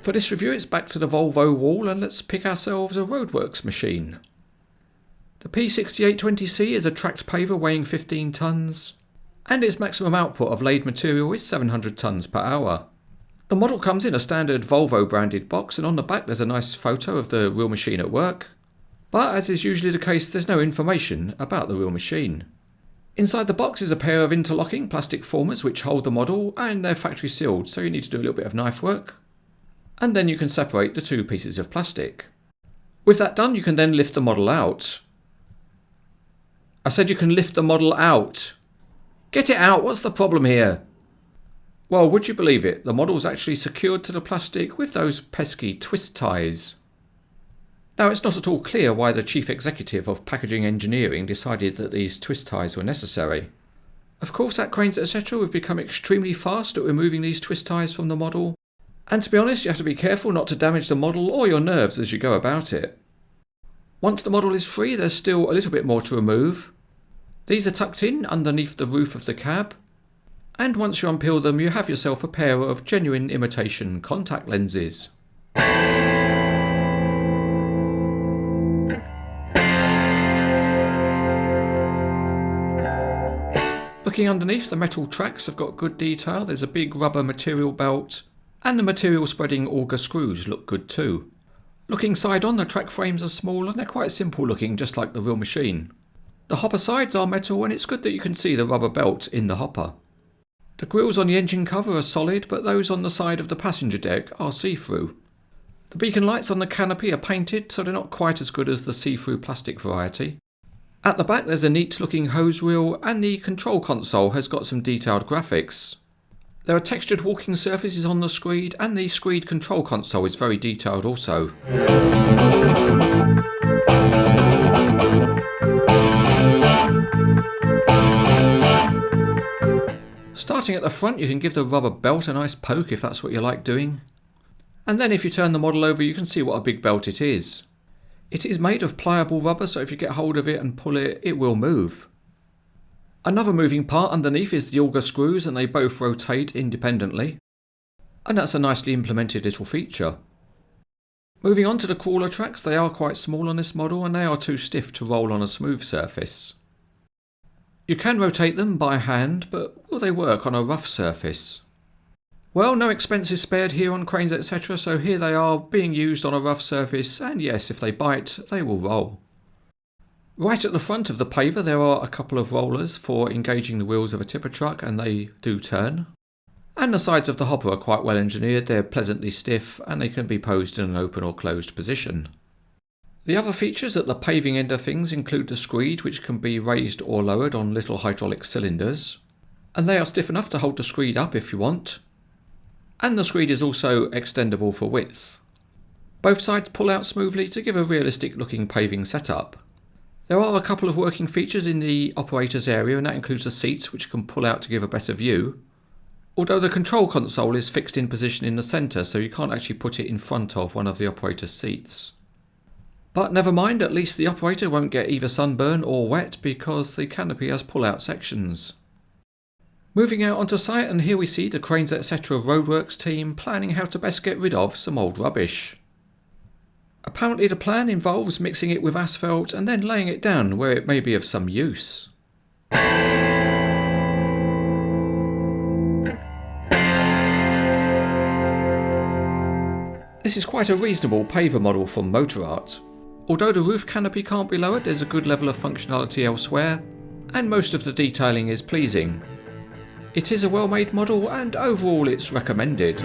For this review it's back to the Volvo wall and let's pick ourselves a roadworks machine. The P6820C is a tracked paver weighing 15 tonnes and its maximum output of laid material is 700 tonnes per hour. The model comes in a standard Volvo branded box, and on the back there's a nice photo of the real machine at work. But as is usually the case, there's no information about the real machine. Inside the box is a pair of interlocking plastic formers which hold the model, and they're factory sealed, so you need to do a little bit of knife work. And then you can separate the two pieces of plastic. With that done, you can then lift the model out. I said you can lift the model out. Get it out, what's the problem here? Well, would you believe it, the model's actually secured to the plastic with those pesky twist ties. Now, it's not at all clear why the chief executive of packaging engineering decided that these twist ties were necessary. Of course, at Cranes etc. we've become extremely fast at removing these twist ties from the model, and to be honest, you have to be careful not to damage the model or your nerves as you go about it. Once the model is free, there's still a little bit more to remove. These are tucked in underneath the roof of the cab, and once you unpeel them you have yourself a pair of genuine imitation contact lenses. Looking underneath, the metal tracks have got good detail, there's a big rubber material belt, and the material spreading auger screws look good too. Looking side on, the track frames are small and they're quite simple looking, just like the real machine. The hopper sides are metal, and it's good that you can see the rubber belt in the hopper. The grills on the engine cover are solid, but those on the side of the passenger deck are see-through. The beacon lights on the canopy are painted, so they're not quite as good as the see-through plastic variety. At the back there's a neat looking hose reel, and the control console has got some detailed graphics. There are textured walking surfaces on the screed, and the screed control console is very detailed also. Starting at the front, you can give the rubber belt a nice poke if that's what you like doing. And then if you turn the model over, you can see what a big belt it is. It is made of pliable rubber, so if you get hold of it and pull it, it will move. Another moving part underneath is the auger screws, and they both rotate independently. And that's a nicely implemented little feature. Moving on to the crawler tracks, they are quite small on this model and they are too stiff to roll on a smooth surface. You can rotate them by hand, but will they work on a rough surface? Well, no expense is spared here on Cranes etc, so here they are being used on a rough surface, and yes, if they bite, they will roll. Right at the front of the paver there are a couple of rollers for engaging the wheels of a tipper truck, and they do turn. And the sides of the hopper are quite well engineered, they're pleasantly stiff and they can be posed in an open or closed position. The other features at the paving end of things include the screed, which can be raised or lowered on little hydraulic cylinders, and they are stiff enough to hold the screed up if you want. And the screed is also extendable for width. Both sides pull out smoothly to give a realistic looking paving setup. There are a couple of working features in the operator's area, and that includes the seats, which can pull out to give a better view. Although the control console is fixed in position in the centre, so you can't actually put it in front of one of the operator's seats. But never mind, at least the operator won't get either sunburn or wet because the canopy has pull-out sections. Moving out onto site, and here we see the Cranes etc roadworks team planning how to best get rid of some old rubbish. Apparently the plan involves mixing it with asphalt and then laying it down where it may be of some use. This is quite a reasonable paver model from Motorart. Although the roof canopy can't be lowered, there's a good level of functionality elsewhere, and most of the detailing is pleasing. It is a well-made model, and overall it's recommended.